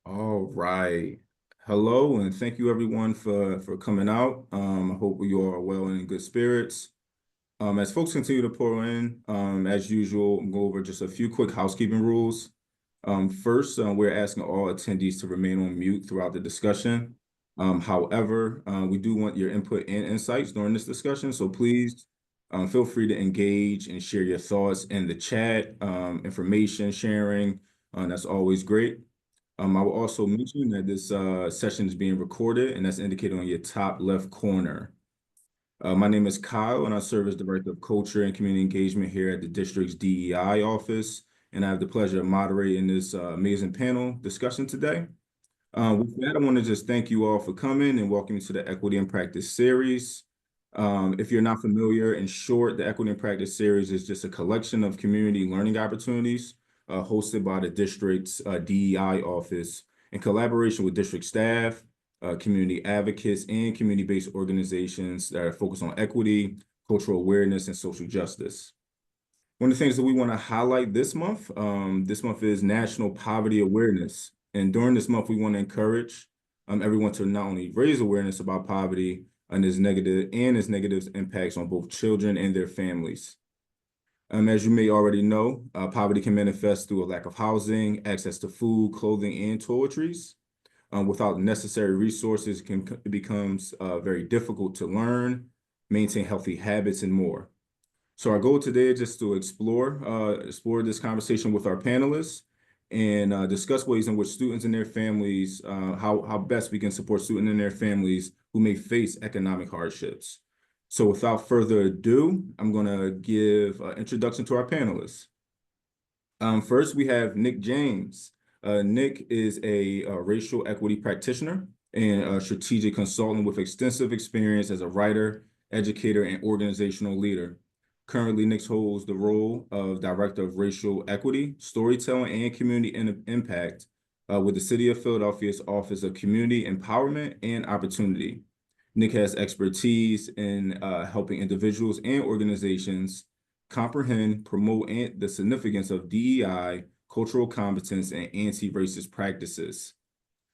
All right. Hello, and thank you everyone for coming out. I hope you all are well and in good spirits. As folks continue to pour in, as usual, I'll go over just a few quick housekeeping rules. First, we're asking all attendees to remain on mute throughout the discussion. However, we do want your input and insights during this discussion, so please feel free to engage and share your thoughts in the chat, information sharing. That's always great. I will also mention that this session is being recorded, and that's indicated on your top left corner. My name is Kyle, and I serve as Director of Culture and Community Engagement here at the district's DEI office. And I have the pleasure of moderating this amazing panel discussion today. With that, I want to just thank you all for coming and welcome you to the Equity in Practice series. If you're not familiar, in short, the Equity in Practice series is just a collection of community learning opportunities hosted by the district's DEI office in collaboration with district staff, community advocates, and community-based organizations that are focused on equity, cultural awareness, and social justice. One of the things that we want to highlight this month is National Poverty Awareness. And during this month, we want to encourage everyone to not only raise awareness about poverty and its negative impacts on both children and their families. As you may already know, poverty can manifest through a lack of housing, access to food, clothing, and toiletries. Without necessary resources, it becomes very difficult to learn, maintain healthy habits, and more. So our goal today is just to explore this conversation with our panelists and discuss ways in which students and their families, how best we can support students and their families who may face economic hardships. So without further ado, I'm going to give an introduction to our panelists. First, we have Nick James. Nick is a racial equity practitioner and a strategic consultant with extensive experience as a writer, educator, and organizational leader. Currently, Nick holds the role of Director of Racial Equity, Storytelling, and Community Impact with the City of Philadelphia's Office of Community Empowerment and Opportunity. Nick has expertise in helping individuals and organizations comprehend, promote, and the significance of DEI, cultural competence, and anti-racist practices.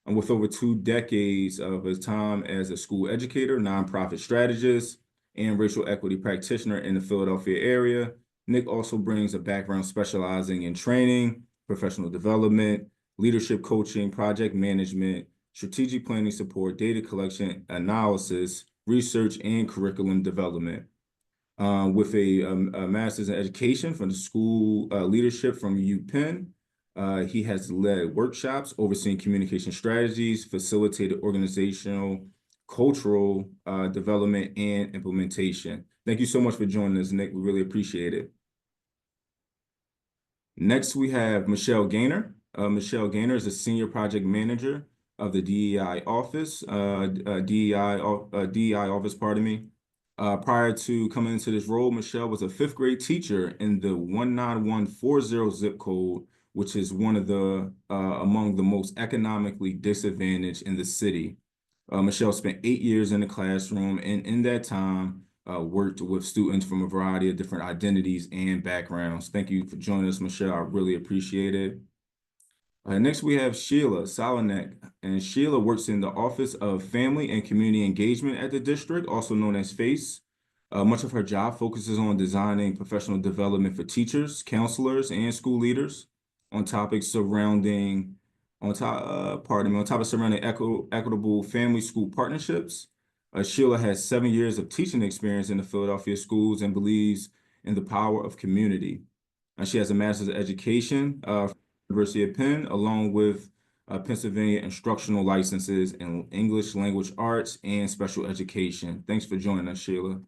And with over 2 decades of his time as a school educator, nonprofit strategist, and racial equity practitioner in the Philadelphia area, Nick also brings a background specializing in training, professional development, leadership coaching, project management, strategic planning support, data collection, analysis, research, and curriculum development. With a master's in education from the school leadership from UPenn, he has led workshops, overseen communication strategies, facilitated organizational, cultural development, and implementation. Thank you so much for joining us, Nick. We really appreciate it. Next, we have Michelle Gaynor. Michelle Gaynor is a senior project manager of the DEI office, DEI office, pardon me. Prior to coming into this role, Michelle was a 5th grade teacher in the 19140 zip code, which is one of the among the most economically disadvantaged in the city. Michelle spent 8 years in the classroom, and in that time, worked with students from a variety of different identities and backgrounds. Thank you for joining us, Michelle. I really appreciate it. Next, we have Sheila Salonek, and Sheila works in the Office of Family and Community Engagement at the district, also known as FACE. Much of her job focuses on designing professional development for teachers, counselors, and school leaders on topics surrounding, on top of surrounding equitable family-school partnerships. Sheila has 7 years of teaching experience in the Philadelphia schools and believes in the power of community. She has a master's of education from the University of Penn, along with Pennsylvania instructional licenses in English language arts and special education. Thanks for joining us, Sheila.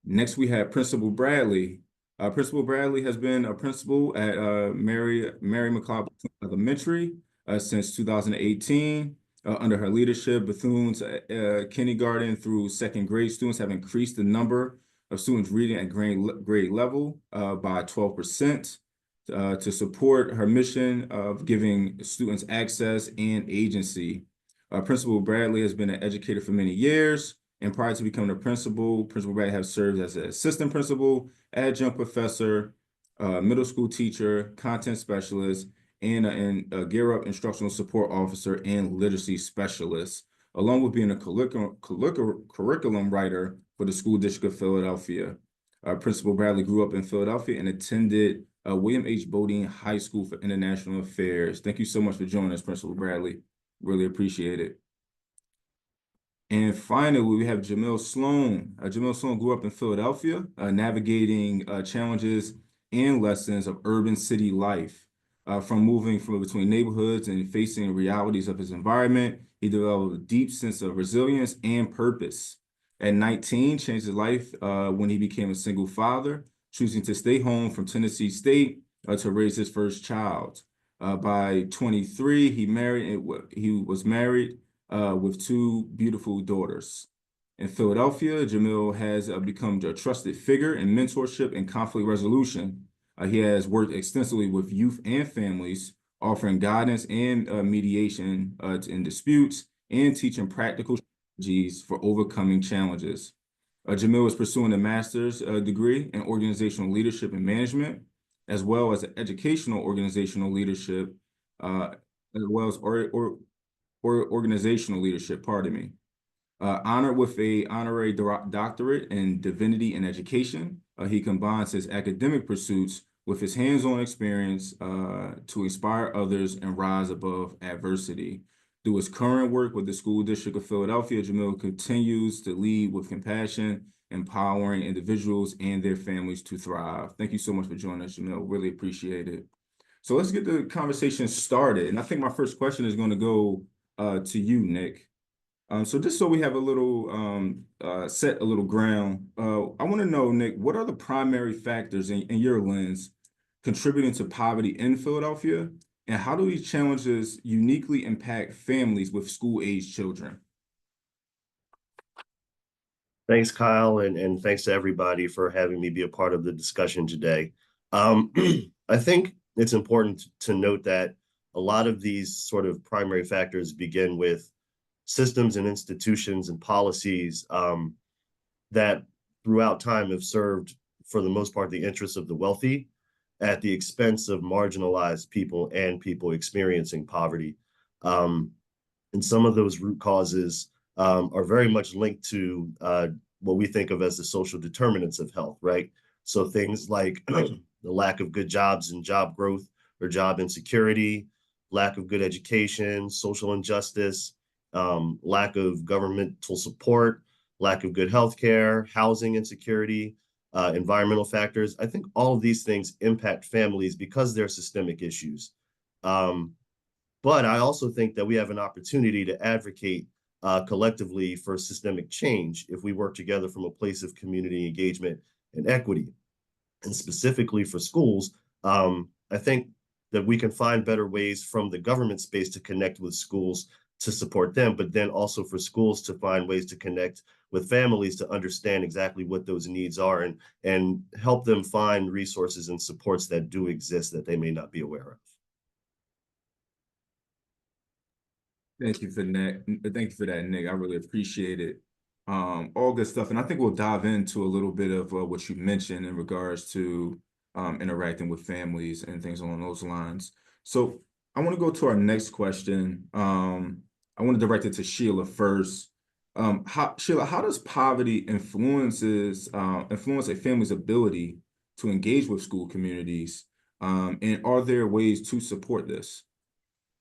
Next, we have Principal Bradley. Principal Bradley has been a principal at Mary McLeod Elementary since 2018. Under her leadership, Bethune's kindergarten through 2nd grade students have increased the number of students reading at grade level by 12% to support her mission of giving students access and agency. Principal Bradley has been an educator for many years, and prior to becoming a principal, Principal Bradley has served as an assistant principal, adjunct professor, middle school teacher, content specialist, and a Gear Up instructional support officer and literacy specialist, along with being a curriculum writer for the School District of Philadelphia. Principal Bradley grew up in Philadelphia and attended William H. Bodine High School for International Affairs. Thank you so much for joining us, Principal Bradley. Really appreciate it. And finally, we have Jamil Sloan. Jamil Sloan grew up in Philadelphia, navigating challenges and lessons of urban city life. From moving from between neighborhoods and facing realities of his environment, he developed a deep sense of resilience and purpose. At 19, changed his life when he became a single father, choosing to stay home from Tennessee State to raise his first child. By 23, he was married with two beautiful daughters. In Philadelphia, Jamil has become a trusted figure in mentorship and conflict resolution. He has worked extensively with youth and families, offering guidance and mediation in disputes and teaching practical strategies for overcoming challenges. Jamil is pursuing a master's degree in organizational leadership and management, as well as educational organizational leadership, as well as organizational leadership, pardon me. Honored with a honorary doctorate in divinity and education, he combines his academic pursuits with his hands-on experience to inspire others and rise above adversity. Through his current work with the School District of Philadelphia, Jamil continues to lead with compassion, empowering individuals and their families to thrive. Thank you so much for joining us, Jamil. Really appreciate it. So let's get the conversation started. And I think my first question is going to go to you, Nick. So just so we have a little set a little ground, I want to know, Nick, what are the primary factors in your lens contributing to poverty in Philadelphia, and how do these challenges uniquely impact families with school-age children? Thanks, Kyle, and thanks to everybody for having me be a part of the discussion today. I think it's important to note that a lot of these sort of primary factors begin with systems and institutions and policies that throughout time have served, for the most part, the interests of the wealthy at the expense of marginalized people and people experiencing poverty. And some of those root causes are very much linked to what we think of as the social determinants of health, right? So things like the lack of good jobs and job growth or job insecurity, lack of good education, social injustice, lack of governmental support, lack of good healthcare, housing insecurity, environmental factors. I think all of these things impact families because they're systemic issues. But I also think that we have an opportunity to advocate collectively for systemic change if we work together from a place of community engagement and equity. And specifically for schools, I think that we can find better ways from the government space to connect with schools to support them, but then also for schools to find ways to connect with families to understand exactly what those needs are and help them find resources and supports that do exist that they may not be aware of. Thank you for that. Thank you for that, Nick. I really appreciate it. All good stuff. And I think we'll dive into a little bit of what you mentioned in regards to interacting with families and things along those lines. So I want to go to our next question. I want to direct it to Sheila first. Sheila, how does poverty influence a family's ability to engage with school communities? And are there ways to support this?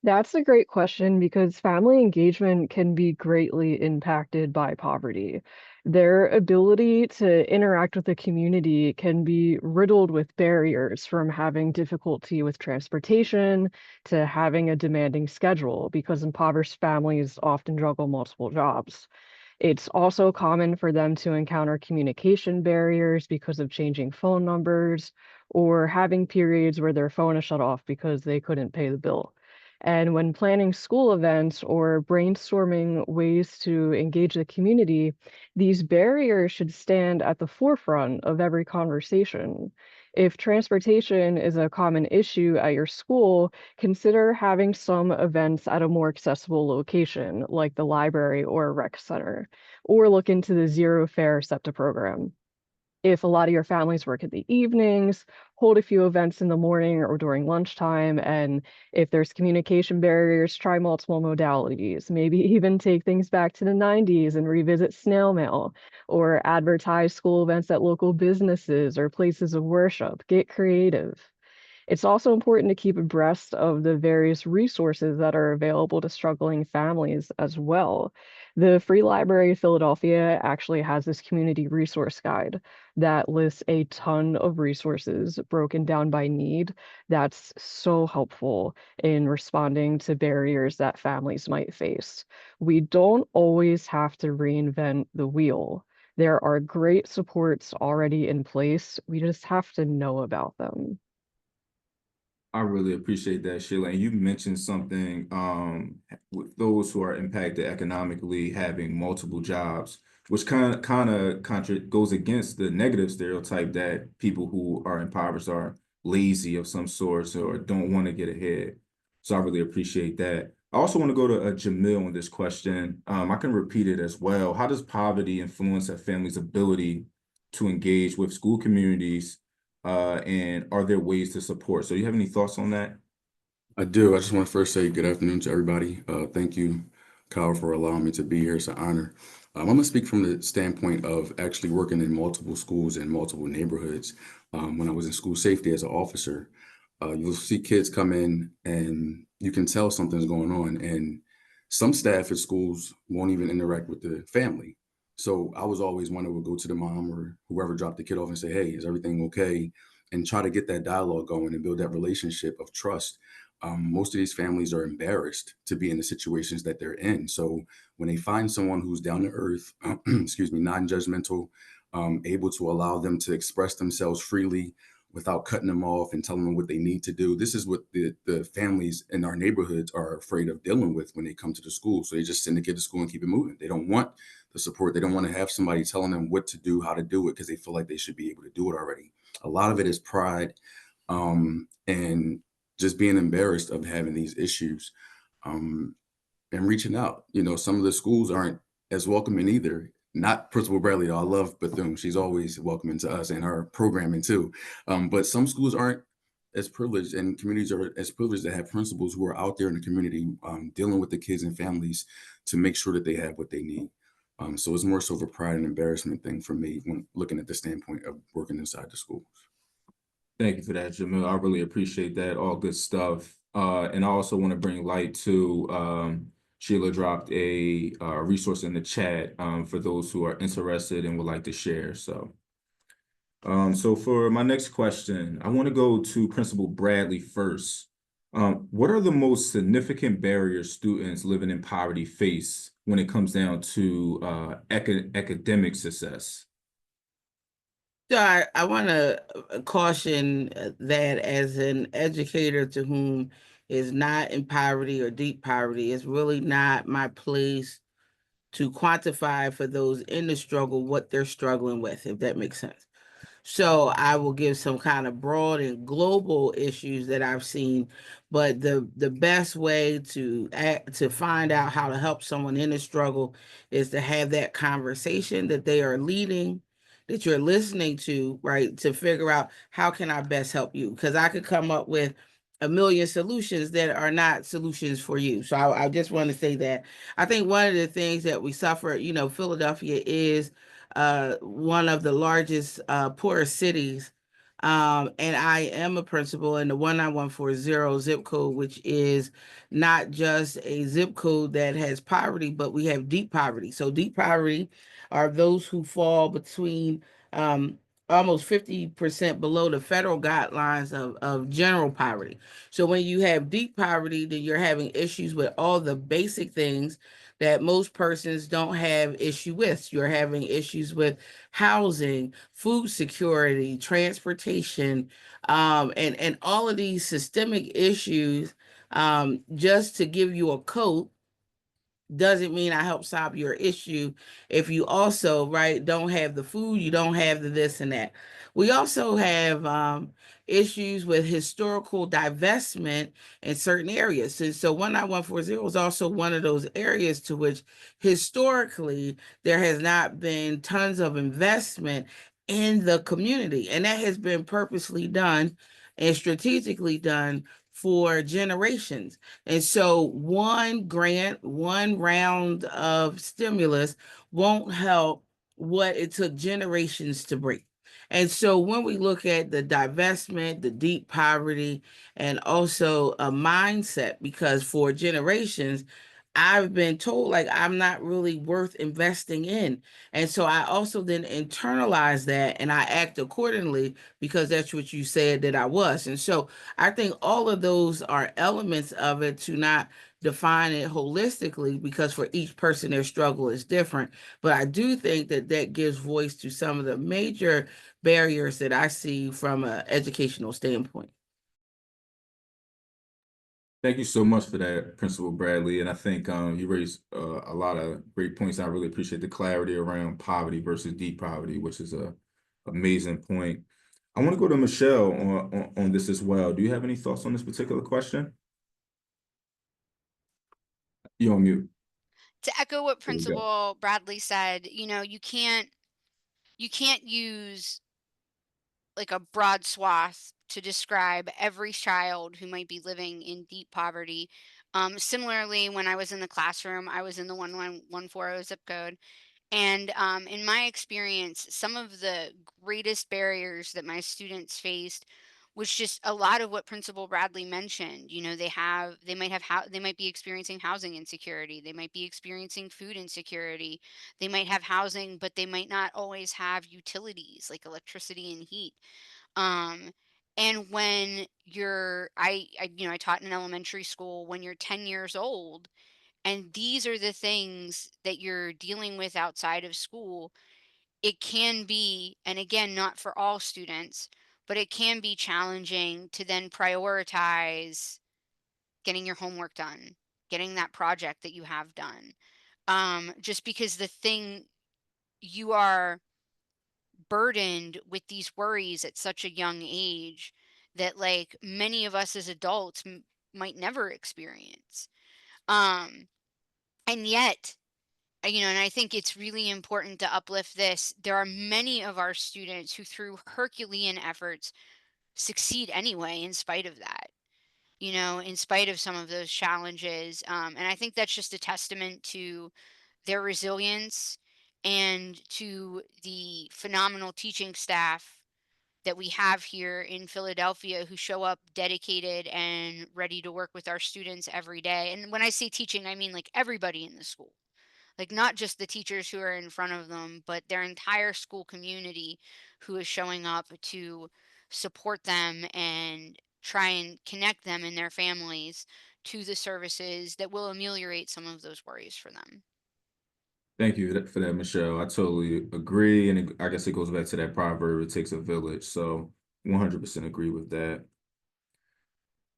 That's a great question because family engagement can be greatly impacted by poverty. Their ability to interact with the community can be riddled with barriers, from having difficulty with transportation to having a demanding schedule, because impoverished families often juggle multiple jobs. It's also common for them to encounter communication barriers because of changing phone numbers or having periods where their phone is shut off because they couldn't pay the bill. And when planning school events or brainstorming ways to engage the community, these barriers should stand at the forefront of every conversation. If transportation is a common issue at your school, consider having some events at a more accessible location, like the library or rec center, or look into the zero fare SEPTA program. If a lot of your families work in the evenings, hold a few events in the morning or during lunchtime. And if there's communication barriers, try multiple modalities. Maybe even take things back to the 90s and revisit snail mail or advertise school events at local businesses or places of worship. Get creative. It's also important to keep abreast of the various resources that are available to struggling families as well. The Free Library of Philadelphia actually has this community resource guide that lists a ton of resources broken down by need. That's so helpful in responding to barriers that families might face. We don't always have to reinvent the wheel. There are great supports already in place. We just have to know about them. I really appreciate that, Sheila. And you mentioned something with those who are impacted economically having multiple jobs, which kind of goes against the negative stereotype that people who are impoverished are lazy of some sort or don't want to get ahead. So I really appreciate that. I also want to go to Jamil on this question. I can repeat it as well. How does poverty influence a family's ability to engage with school communities? And are there ways to support? So you have any thoughts on that? I do. I just want to first say good afternoon to everybody. Thank you, Kyle, for allowing me to be here. It's an honor. I'm going to speak from the standpoint of actually working in multiple schools and multiple neighborhoods. When I was in school safety as an officer, you'll see kids come in and you can tell something's going on. And some staff at schools won't even interact with the family. So I was always one that would go to the mom or whoever dropped the kid off and say, "Hey, is everything okay?" And try to get that dialogue going and build that relationship of trust. Most of these families are embarrassed to be in the situations that they're in. So when they find someone who's down to earth, excuse me, non-judgmental, able to allow them to express themselves freely without cutting them off and telling them what they need to do. This is what the families in our neighborhoods are afraid of dealing with when they come to the school. So they just send the kid to school and keep it moving. They don't want the support. They don't want to have somebody telling them what to do, how to do it, because they feel like they should be able to do it already. A lot of it is pride, and just being embarrassed of having these issues, um, and reaching out. Some of the schools aren't as welcoming either. Not Principal Bradley, though. I love Bethune. She's always welcoming to us and her programming too. But some schools aren't as privileged, and communities are as privileged to have principals who are out there in the community, dealing with the kids and families to make sure that they have what they need. So it's more so of a pride and embarrassment thing for me when looking at the standpoint of working inside the schools. Thank you for that, Jamil. I really appreciate that. All good stuff. And I also want to bring light to Sheila dropped a resource in the chat for those who are interested and would like to share. So for my next question, I want to go to Principal Bradley first. What are the most significant barriers students living in poverty face when it comes down to academic success? So I want to caution that as an educator to whom is not in poverty or deep poverty, it's really not my place to quantify for those in the struggle what they're struggling with, if that makes sense. So I will give some kind of broad and global issues that I've seen, but the best way to find out how to help someone in a struggle is to have that conversation that they are leading, that you're listening to, right? To figure out how can I best help you? Because I could come up with a million solutions that are not solutions for you. So I just want to say that I think one of the things that we suffer, Philadelphia is one of the largest poorest cities. And I am a principal in the 19140 zip code, which is not just a zip code that has poverty, but we have deep poverty. So deep poverty are those who fall between almost 50% below the federal guidelines of general poverty. So when you have deep poverty, then you're having issues with all the basic things that most persons don't have issue with. You're having issues with housing, food security, transportation, and all of these systemic issues. Just to give you a coat doesn't mean I help solve your issue if you also, right, don't have the food, you don't have the this and that. We also have issues with historical divestment in certain areas. And so 19140 is also one of those areas to which historically there has not been tons of investment in the community. And that has been purposely done and strategically done for generations. And so one grant, one round of stimulus won't help what it took generations to break. And so when we look at the divestment, the deep poverty, and also a mindset, because for generations, I've been told like I'm not really worth investing in. And so I also then internalize that and I act accordingly because that's what you said that I was. And so I think all of those are elements of it, to not define it holistically, because for each person their struggle is different. But I do think that that gives voice to some of the major barriers that I see from an educational standpoint. Thank you so much for that, Principal Bradley. And I think you raised a lot of great points. I really appreciate the clarity around poverty versus deep poverty, which is a amazing point. I want to go to Michelle on this as well. Do you have any thoughts on this particular question? You're on mute. To echo what There we go. Principal Bradley said, you can't use like a broad swath to describe every child who might be living in deep poverty. Similarly, when I was in the classroom, I was in the 1140 zip code. And in my experience, some of the greatest barriers that my students faced was just a lot of what Principal Bradley mentioned. They might be experiencing housing insecurity. They might be experiencing food insecurity. They might have housing, but they might not always have utilities like electricity and heat. Um, and when I taught in an elementary school. When you're 10 years old, and these are the things that you're dealing with outside of school, it can be, and again, not for all students, but it can be challenging to then prioritize getting your homework done, getting that project that you have done. Just because you are burdened with these worries at such a young age that like many of us as adults might never experience. Um, and yet, and I think it's really important to uplift this. There are many of our students who, through Herculean efforts, succeed anyway, in spite of that, in spite of some of those challenges. And I think that's just a testament to their resilience and to the phenomenal teaching staff that we have here in Philadelphia, who show up dedicated and ready to work with our students every day. And when I say teaching, I mean like everybody in the school, like not just the teachers who are in front of them, but their entire school community who is showing up to support them and try and connect them and their families to the services that will ameliorate some of those worries for them. Thank you for that, Michelle. I totally agree. And I guess it goes back to that proverb, it takes a village. So 100% agree with that.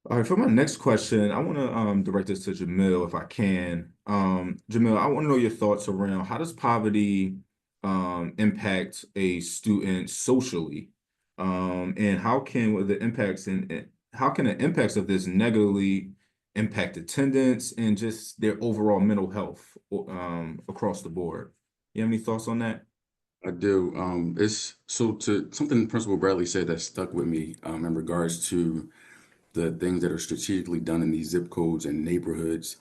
All right, for my next question, I want to direct this to Jamil if I can. Jamil, I want to know your thoughts around how does poverty impact a student socially? And how can the impacts of this negatively impact attendance and just their overall mental health across the board? You have any thoughts on that? I do. It's so to something Principal Bradley said that stuck with me in regards to the things that are strategically done in these zip codes and neighborhoods.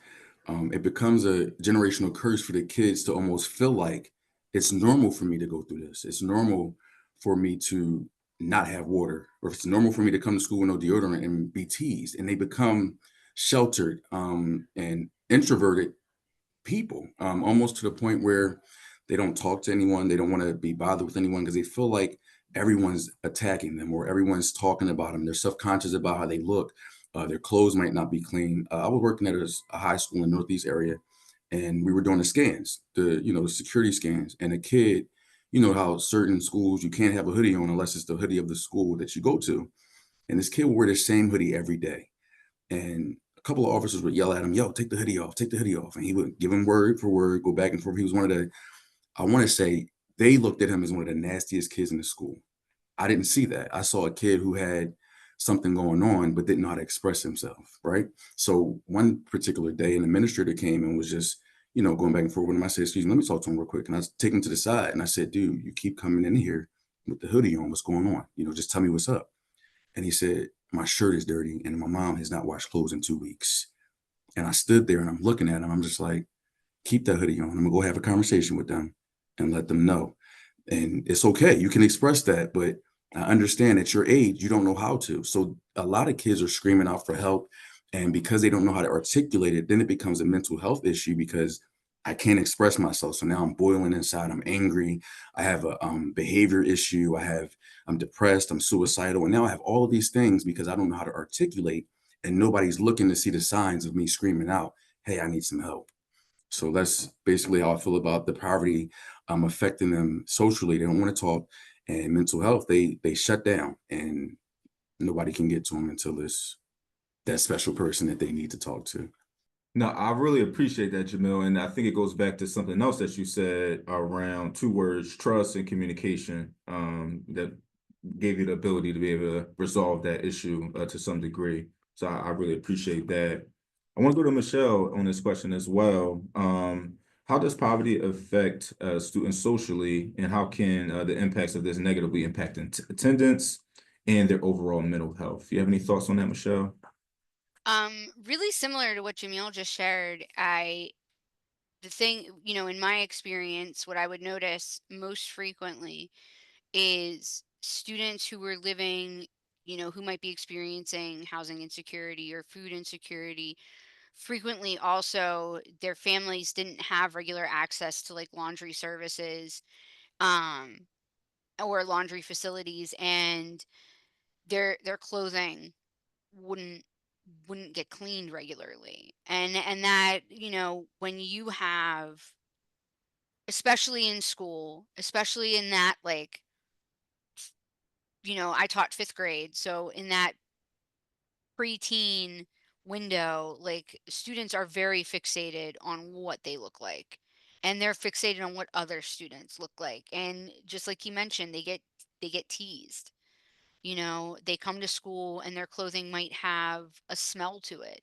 It becomes a generational curse for the kids to almost feel like it's normal for me to go through this. It's normal for me to not have water, or it's normal for me to come to school with no deodorant and be teased. And they become sheltered and introverted people, almost to the point where they don't talk to anyone. They don't want to be bothered with anyone because they feel like everyone's attacking them or everyone's talking about them. They're self-conscious about how they look. Their clothes might not be clean. I was working at a high school in the Northeast area, and we were doing the scans, the security scans. And a kid, you know how certain schools you can't have a hoodie on unless it's the hoodie of the school that you go to. And this kid will wear the same hoodie every day. And a couple of officers would yell at him, "Yo, take the hoodie off, take the hoodie off." And he would give him word for word, go back and forth. He was one of the, I want to say, they looked at him as one of the nastiest kids in the school. I didn't see that. I saw a kid who had something going on, but didn't know how to express himself, right? So one particular day, an administrator came and was just, going back and forth with him. I said, "Excuse me, let me talk to him real quick." And I take him to the side and I said, "Dude, you keep coming in here with the hoodie on, what's going on? You know, just tell me what's up. And he said, my shirt is dirty and my mom has not washed clothes in 2 weeks. And I stood there and I'm looking at him. I'm just like, keep that hoodie on. I'm gonna go have a conversation with them and let them know. And it's okay. You can express that, but I understand at your age, you don't know how to. So a lot of kids are screaming out for help. And because they don't know how to articulate it, then it becomes a mental health issue because I can't express myself. So now I'm boiling inside. I'm angry. I have a behavior issue. I'm depressed. I'm suicidal. And now I have all of these things because I don't know how to articulate. And nobody's looking to see the signs of me screaming out, hey, I need some help. So that's basically how I feel about the poverty affecting them socially. They don't want to talk, and mental health. They shut down, and nobody can get to them until it's that special person that they need to talk to. No, I really appreciate that, Jamil. And I think it goes back to something else that you said around two words, trust and communication, that gave you the ability to be able to resolve that issue to some degree. So I really appreciate that. I want to go to Michelle on this question as well. How does poverty affect students socially, and how can the impacts of this negatively impact attendance and their overall mental health? You have any thoughts on that, Michelle? Really similar to what Jamil just shared. The thing, in my experience, what I would notice most frequently is students who were living, who might be experiencing housing insecurity or food insecurity. Frequently, also, their families didn't have regular access to like laundry services, um, or laundry facilities, and their clothing wouldn't get cleaned regularly. And that, when you have, especially in school, especially in that, like, I taught 5th grade, so in that preteen window, like, students are very fixated on what they look like, and they're fixated on what other students look like. And just like you mentioned, they get teased. They come to school and their clothing might have a smell to it.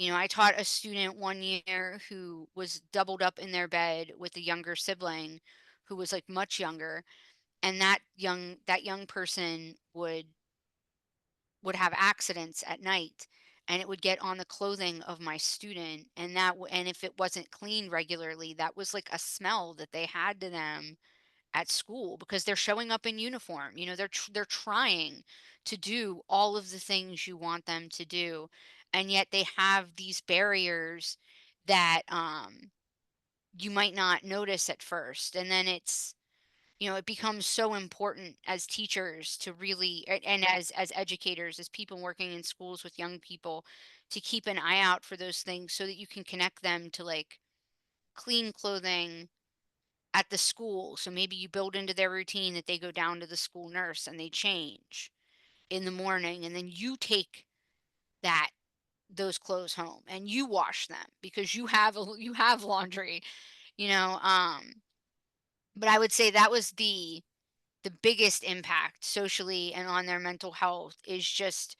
I taught a student one year who was doubled up in their bed with a younger sibling who was like much younger, and that young person would have accidents at night, and it would get on the clothing of my student, and if it wasn't cleaned regularly, that was like a smell that they had to them at school, because they're showing up in uniform. They're trying to do all of the things you want them to do, and yet they have these barriers that you might not notice at first. And then it becomes so important as teachers to really, and as educators, as people working in schools with young people, to keep an eye out for those things so that you can connect them to like clean clothing at the school. So maybe you build into their routine that they go down to the school nurse and they change in the morning, and then you take that those clothes home and you wash them because you have laundry, you know. But I would say that was the biggest impact socially and on their mental health, is just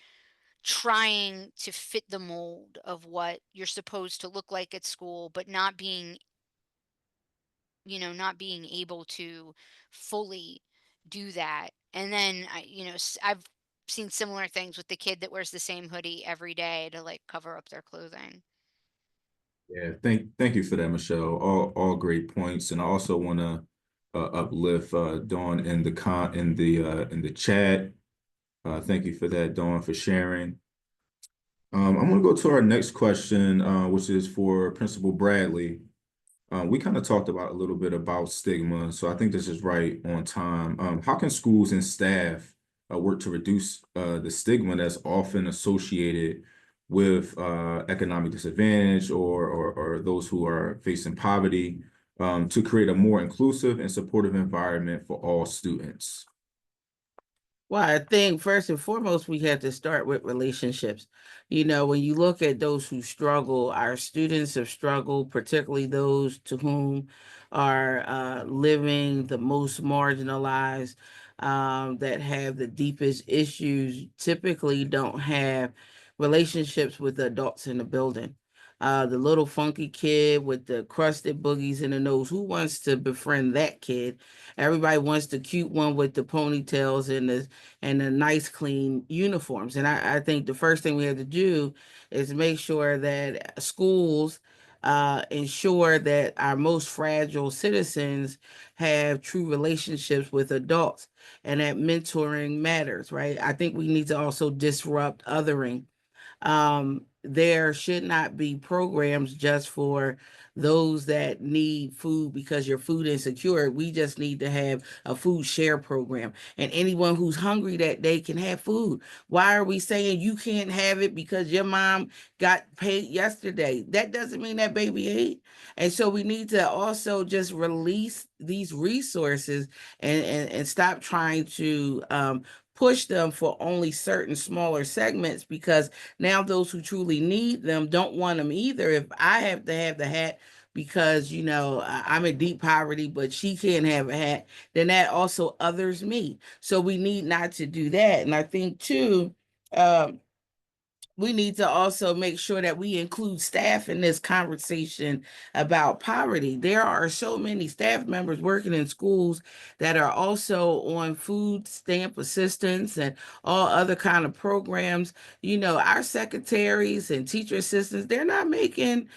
trying to fit the mold of what you're supposed to look like at school, but not being able to fully do that. And then I've seen similar things with the kid that wears the same hoodie every day to like cover up their clothing. Yeah, thank you for that, Michelle. All great points, and I also want to uplift Dawn in the chat. Thank you for that, Dawn, for sharing. I'm going to go to our next question, which is for Principal Bradley. We kind of talked about a little bit about stigma, so I think this is right on time. How can schools and staff work to reduce the stigma that's often associated with economic disadvantage or those who are facing poverty, to create a more inclusive and supportive environment for all students? Well, I think first and foremost, we have to start with relationships. When you look at those who struggle, our students have struggled, particularly those to whom are living the most marginalized, that have the deepest issues, typically don't have relationships with the adults in the building. the little funky kid with the crusted boogies in the nose. Who wants to befriend that kid? Everybody wants the cute one with the ponytails and the nice clean uniforms. And I think the first thing we have to do is make sure that schools ensure that our most fragile citizens have true relationships with adults and that mentoring matters, right? I think we need to also disrupt othering. There should not be programs just for those that need food because you're food insecure. We just need to have a food share program, and anyone who's hungry that day can have food. Why are we saying you can't have it because your mom got paid yesterday? That doesn't mean that baby ate. And so we need to also just release these resources and stop trying to push them for only certain smaller segments, because now those who truly need them don't want them either. If I have to have the hat because, I'm in deep poverty, but she can't have a hat, then that also others me. So we need not to do that. And I think too, we need to also make sure that we include staff in this conversation about poverty. There are so many staff members working in schools that are also on food stamp assistance and all other kind of programs. Our secretaries and teacher assistants, they're not making,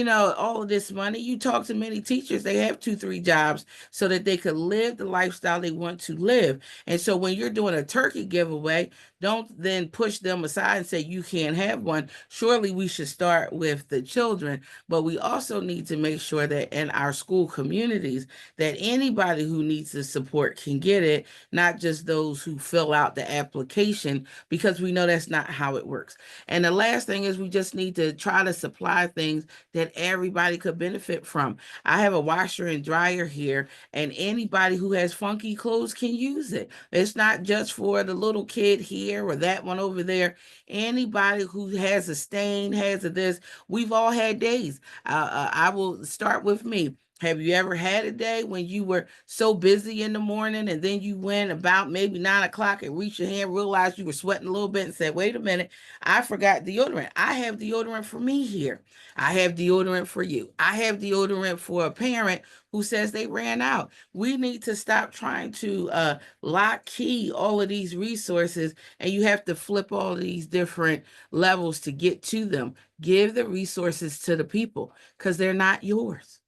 all of this money. You talk to many teachers, they have 2, 3 jobs so that they could live the lifestyle they want to live. And so when you're doing a turkey giveaway, don't then push them aside and say you can't have one. Surely we should start with the children, but we also need to make sure that in our school communities that anybody who needs the support can get it, not just those who fill out the application, because we know that's not how it works. And the last thing is we just need to try to supply things that everybody could benefit from. I have a washer and dryer here, and anybody who has funky clothes can use it. It's not just for the little kid here or that one over there. Anybody who has a stain, has a this, we've all had days. I will start with me. Have you ever had a day when you were so busy in the morning and then you went about maybe 9 o'clock and reached your hand, realized you were sweating a little bit and said, wait a minute, I forgot deodorant. I have deodorant for me here. I have deodorant for you. I have deodorant for a parent who says they ran out. We need to stop trying to lock key all of these resources, and you have to flip all of these different levels to get to them. Give the resources to the people because they're not yours.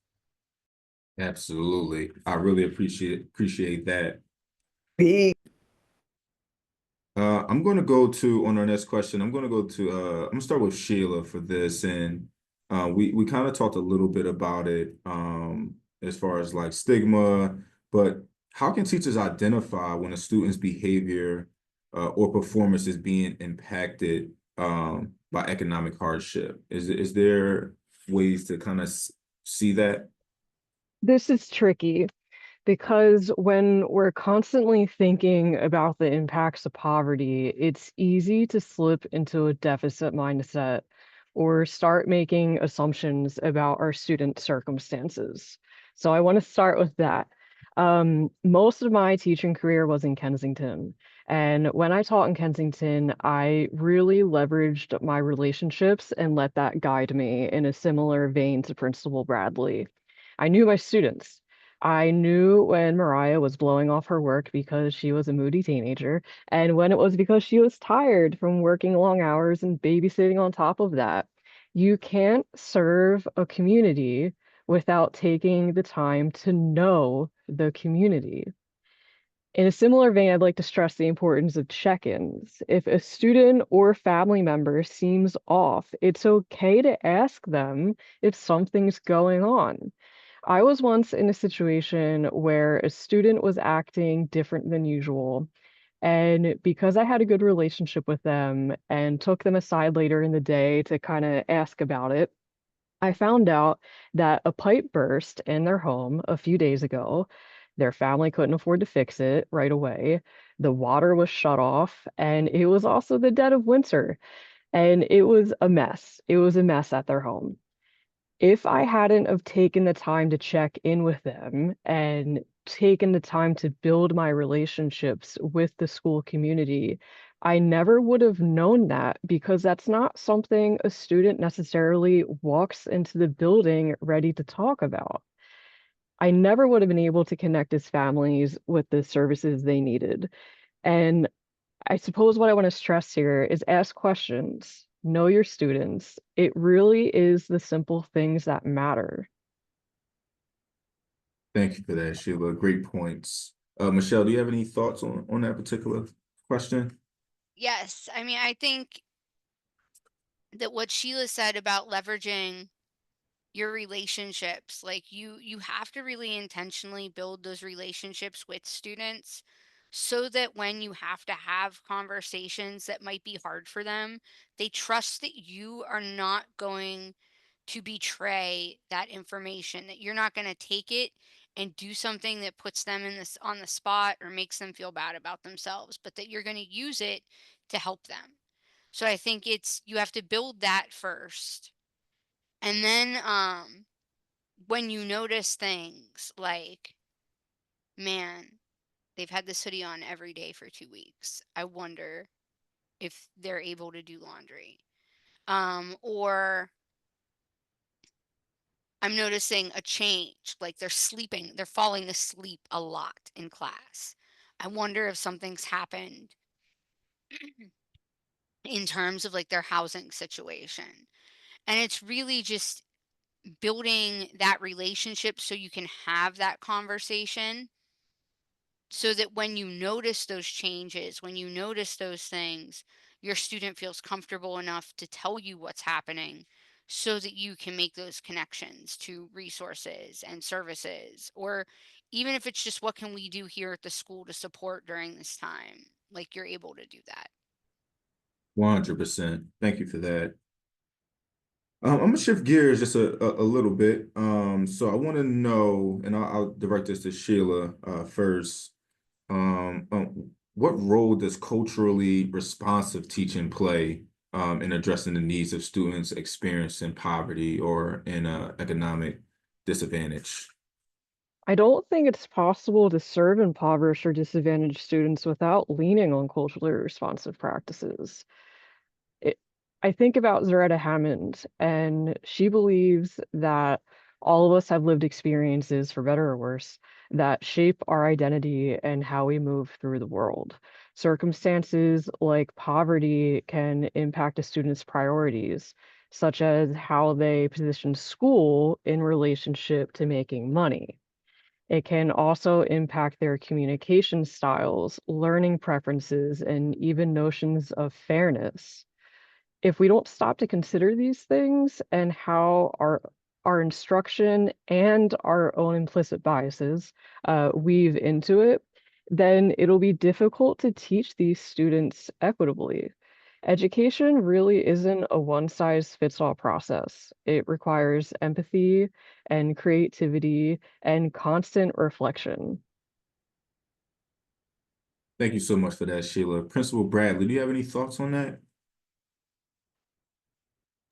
Absolutely. I really appreciate that. I'm going to go to, on our next question, I'm going to start with Sheila for this. And we kind of talked a little bit about it as far as like stigma, but how can teachers identify when a student's behavior or performance is being impacted by economic hardship? Is there ways to kind of see that? This is tricky because when we're constantly thinking about the impacts of poverty, it's easy to slip into a deficit mindset or start making assumptions about our student circumstances. So I want to start with that. Most of my teaching career was in Kensington. And when I taught in Kensington, I really leveraged my relationships and let that guide me in a similar vein to Principal Bradley. I knew my students. I knew when Mariah was blowing off her work because she was a moody teenager, and when it was because she was tired from working long hours and babysitting on top of that. You can't serve a community without taking the time to know the community. In a similar vein, I'd like to stress the importance of check-ins. If a student or family member seems off, it's okay to ask them if something's going on. I was once in a situation where a student was acting different than usual. And because I had a good relationship with them and took them aside later in the day to kind of ask about it, I found out that a pipe burst in their home a few days ago. Their family couldn't afford to fix it right away. The water was shut off, and it was also the dead of winter. And it was a mess. It was a mess at their home. If I hadn't have taken the time to check in with them and taken the time to build my relationships with the school community, I never would have known that because that's not something a student necessarily walks into the building ready to talk about. I never would have been able to connect his families with the services they needed. And I suppose what I want to stress here is ask questions, know your students. It really is the simple things that matter. Thank you for that, Sheila. Great points. Michelle, do you have any thoughts on that particular question? Yes, I mean, I think that what Sheila said about leveraging your relationships, like you have to really intentionally build those relationships with students so that when you have to have conversations that might be hard for them, they trust that you are not going to betray that information, that you're not going to take it and do something that puts them in this on the spot or makes them feel bad about themselves, but that you're going to use it to help them. So I think it's you have to build that first. And then when you notice things like, man, they've had this hoodie on every day for 2 weeks. I wonder if they're able to do laundry. Or I'm noticing a change, like they're falling asleep a lot in class. I wonder if something's happened in terms of like their housing situation. And it's really just building that relationship so you can have that conversation so that when you notice those changes, when you notice those things, your student feels comfortable enough to tell you what's happening so that you can make those connections to resources and services. Or even if it's just what can we do here at the school to support during this time, like you're able to do that. 100%. Thank you for that. I'm gonna shift gears just a little bit. So I want to know, and I'll direct this to Sheila first. What role does culturally responsive teaching play in addressing the needs of students experiencing poverty or in economic disadvantage? I don't think it's possible to serve impoverished or disadvantaged students without leaning on culturally responsive practices. It, I think about Zaretta Hammond, and she believes that all of us have lived experiences, for better or worse, that shape our identity and how we move through the world. Circumstances like poverty can impact a student's priorities, such as how they position school in relationship to making money. It can also impact their communication styles, learning preferences, and even notions of fairness. If we don't stop to consider these things and how our instruction and our own implicit biases weave into it, then it'll be difficult to teach these students equitably. Education really isn't a one-size-fits-all process. It requires empathy and creativity and constant reflection. Thank you so much for that, Sheila. Principal Bradley, do you have any thoughts on that?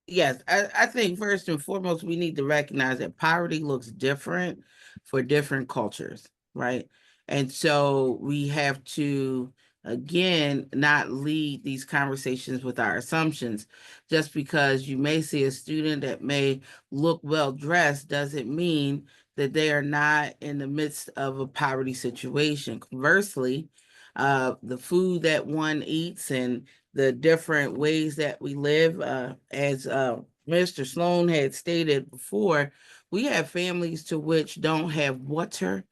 Yes, I think first and foremost, we need to recognize that poverty looks different for different cultures, right? And so we have to, again, not lead these conversations with our assumptions. Just because you may see a student that may look well dressed doesn't mean that they are not in the midst of a poverty situation. Conversely, the food that one eats and the different ways that we live. As Mr. Sloan had stated before, we have families to which don't have water,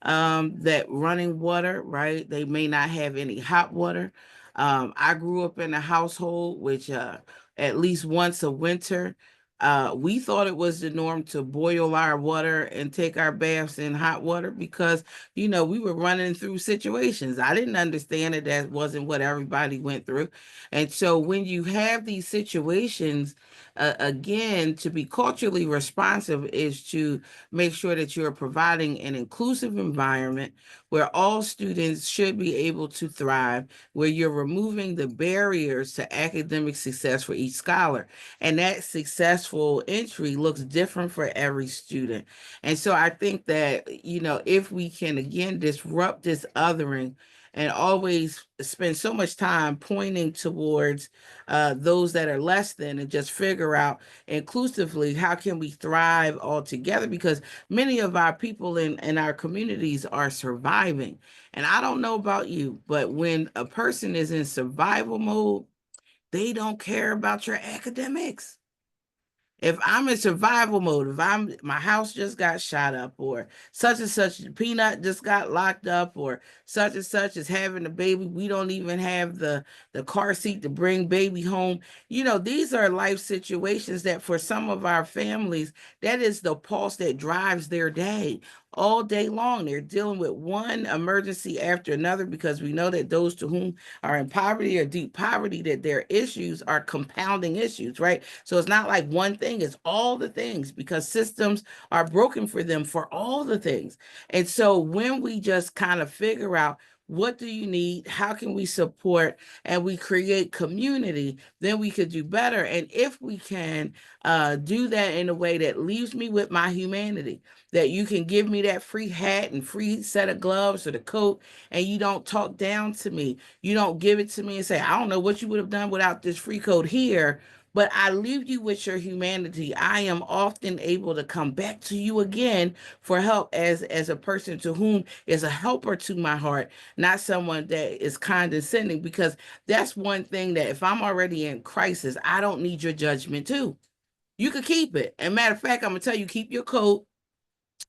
that running water, right? They may not have any hot water. I grew up in a household which at least once a winter, we thought it was the norm to boil our water and take our baths in hot water because, we were running through situations. I didn't understand it. That wasn't what everybody went through. And so when you have these situations, again, to be culturally responsive is to make sure that you're providing an inclusive environment where all students should be able to thrive, where you're removing the barriers to academic success for each scholar. And that successful entry looks different for every student. And so I think that, if we can again disrupt this othering and always spend so much time pointing towards those that are less than, and just figure out inclusively how can we thrive all together, because many of our people in our communities are surviving. And I don't know about you, but when a person is in survival mode, they don't care about your academics. If I'm in survival mode, if my house just got shot up, or such and such peanut just got locked up, or such and such is having a baby, we don't even have the car seat to bring baby home. You know, these are life situations that for some of our families, that is the pulse that drives their day. All day long, they're dealing with one emergency after another, because we know that those to whom are in poverty or deep poverty, that their issues are compounding issues, right? So it's not like one thing, it's all the things, because systems are broken for them for all the things. And so when we just kind of figure out, what do you need? How can we support? And we create community, then we could do better. And if we can do that in a way that leaves me with my humanity, that you can give me that free hat and free set of gloves or the coat, and you don't talk down to me. You don't give it to me and say, I don't know what you would have done without this free coat here, but I leave you with your humanity. I am often able to come back to you again for help as a person to whom is a helper to my heart, not someone that is condescending, because that's one thing that if I'm already in crisis, I don't need your judgment too. You could keep it. And matter of fact, I'm gonna tell you, keep your coat.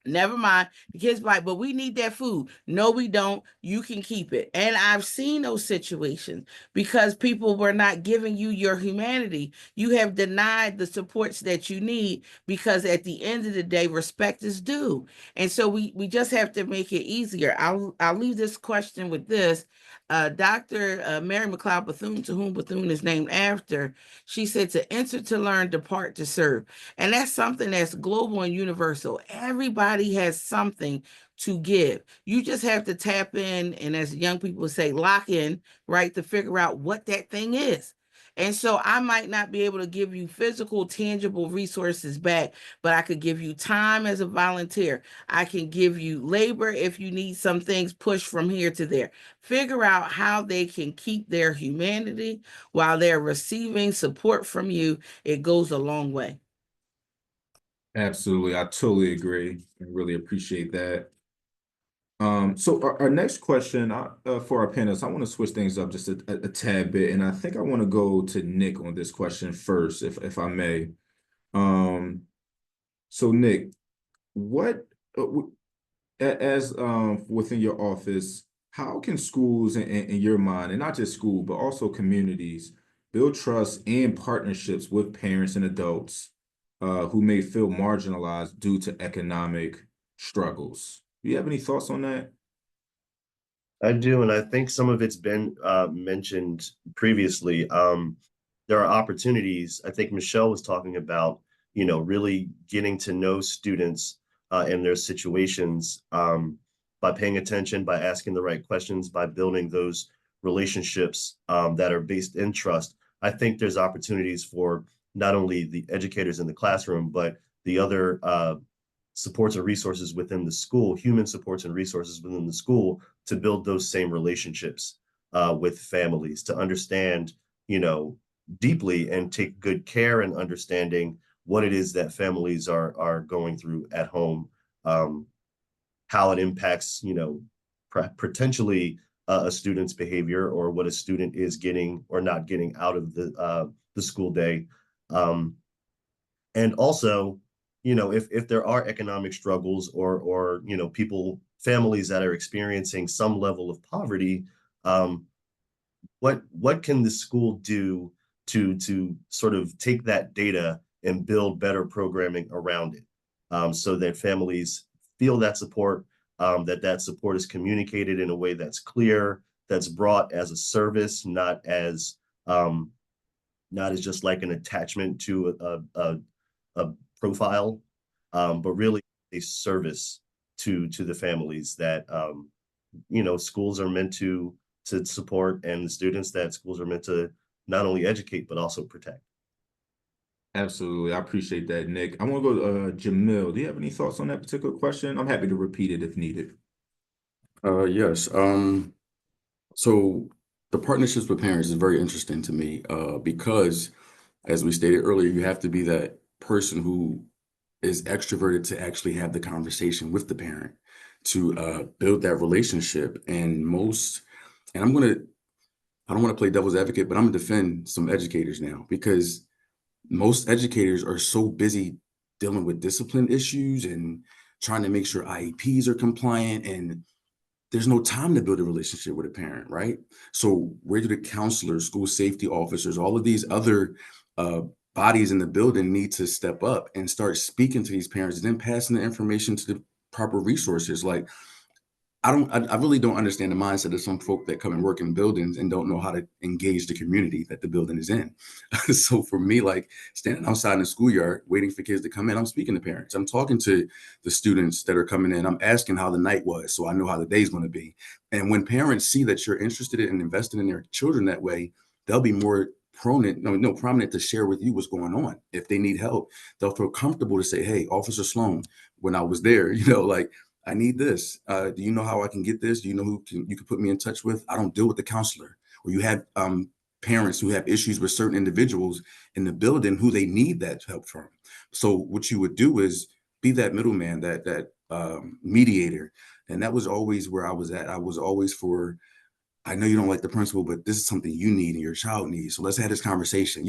Never mind. The kids like, but we need that food. No, we don't. You can keep it. And I've seen those situations because people were not giving you your humanity. You have denied the supports that you need, because at the end of the day, respect is due. And so we just have to make it easier. I'll leave this question with this. Dr. Mary McLeod Bethune, to whom Bethune is named after, she said, to enter to learn, depart to serve. And that's something that's global and universal. Everybody has something to give. You just have to tap in, and as young people say, lock in, right, to figure out what that thing is. And so I might not be able to give you physical, tangible resources back, but I could give you time as a volunteer. I can give you labor if you need some things pushed from here to there. Figure out how they can keep their humanity while they're receiving support from you. It goes a long way. Absolutely. I totally agree. I really appreciate that. So our next question for our panelists, I want to switch things up just a tad bit, and I think I want to go to Nick on this question first, if I may. So Nick, what as within your office, how can schools in your mind, and not just school, but also communities, build trust and partnerships with parents and adults who may feel marginalized due to economic struggles? Do you have any thoughts on that? I do, and I think some of it's been mentioned previously. There are opportunities. I think Michelle was talking about, really getting to know students and their situations by paying attention, by asking the right questions, by building those relationships that are based in trust. I think there's opportunities for not only the educators in the classroom, but the other supports and resources within the school, human supports and resources within the school, to build those same relationships with families, to understand, deeply and take good care in understanding what it is that families are going through at home, how it impacts, potentially a student's behavior, or what a student is getting or not getting out of the school day. And also, if there are economic struggles or families that are experiencing some level of poverty, what can the school do to sort of take that data and build better programming around it, so that families feel that support, that support is communicated in a way that's clear, that's brought as a service, not as just like an attachment to a profile, but really a service to the families that schools are meant to support, and the students that schools are meant to not only educate but also protect. Absolutely. I appreciate that, Nick. I want to go to Jamil. Do you have any thoughts on that particular question? I'm happy to repeat it if needed. Yes. So the partnerships with parents is very interesting to me, because as we stated earlier, you have to be that person who is extroverted to actually have the conversation with the parent to build that relationship. And I don't want to play devil's advocate, but I'm gonna defend some educators now because most educators are so busy dealing with discipline issues and trying to make sure IEPs are compliant, and there's no time to build a relationship with a parent, right? So where do the counselors, school safety officers, all of these other uh, bodies in the building need to step up and start speaking to these parents and then passing the information to the proper resources? Like, I really don't understand the mindset of some folk that come and work in buildings and don't know how to engage the community that the building is in. So for me, like standing outside in the schoolyard, waiting for kids to come in, I'm speaking to parents. I'm talking to the students that are coming in. I'm asking how the night was, so I know how the day's going to be. And when parents see that you're interested in investing in their children that way, they'll be more prominent to share with you what's going on. If they need help, they'll feel comfortable to say, "Hey, Officer Sloan, when I was there, like, I need this. Do you know how I can get this? Do you know you can put me in touch with? I don't deal with the counselor." Or you have parents who have issues with certain individuals in the building who they need that help from. So what you would do is be that middleman, that mediator. And that was always where I was at. I was always for, I know you don't like the principal, but this is something you need and your child needs. So let's have this conversation.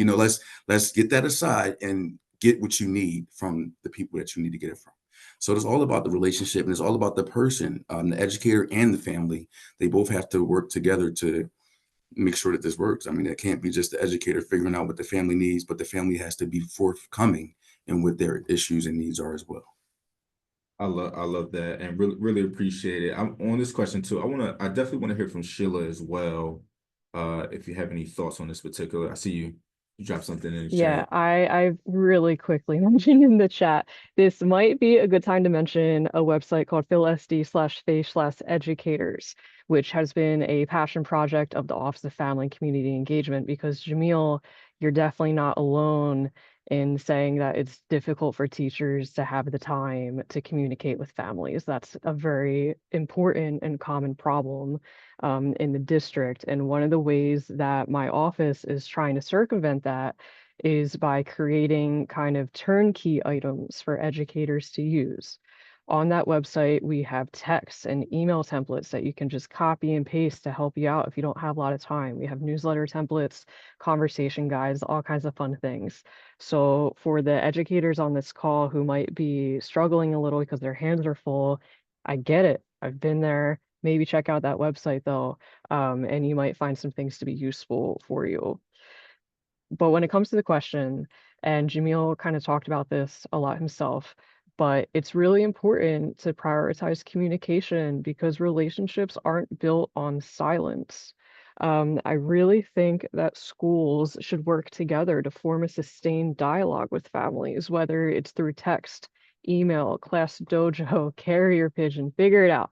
Let's get that aside and get what you need from the people that you need to get it from. So it's all about the relationship and it's all about the person, the educator and the family. They both have to work together to make sure that this works. I mean, it can't be just the educator figuring out what the family needs, but the family has to be forthcoming in what their issues and needs are as well. I love that and really appreciate it. I'm on this question too. I definitely want to hear from Sheila as well. If you have any thoughts on this particular, I see you dropped something in the Yeah, chat. I really quickly mentioned in the chat, this might be a good time to mention a website called philsd/face/educators, which has been a passion project of the Office of Family and Community Engagement, because Jamil, you're definitely not alone in saying that it's difficult for teachers to have the time to communicate with families. That's a very important and common problem in the district. And one of the ways that my office is trying to circumvent that is by creating kind of turnkey items for educators to use. On that website, we have text and email templates that you can just copy and paste to help you out if you don't have a lot of time. We have newsletter templates, conversation guides, all kinds of fun things. So for the educators on this call who might be struggling a little because their hands are full, I get it. I've been there. Maybe check out that website though, and you might find some things to be useful for you. But when it comes to the question, and Jamil kind of talked about this a lot himself, but it's really important to prioritize communication because relationships aren't built on silence. I really think that schools should work together to form a sustained dialogue with families, whether it's through text, email, class dojo, carrier pigeon, figure it out.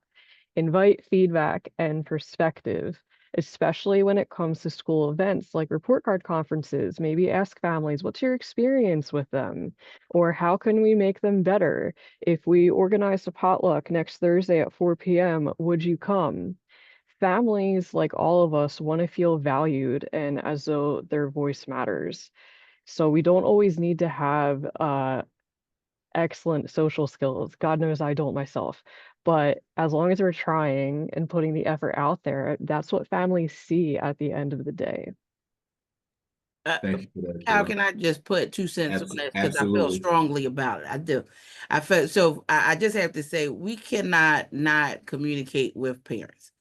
Invite feedback and perspective, especially when it comes to school events like report card conferences. Maybe ask families, what's your experience with them? Or how can we make them better? If we organize a potluck next Thursday at 4 p.m., would you come? Families, like all of us, want to feel valued and as though their voice matters. So we don't always need to have excellent social skills. God knows I don't myself. But as long as we're trying and putting the effort out there, that's what families see at the end of the day. Thank you for that, How Sheila. can I just put 2 cents on that? Because I feel Absolutely. strongly about it. I do. I felt so I just have to say we cannot not communicate with parents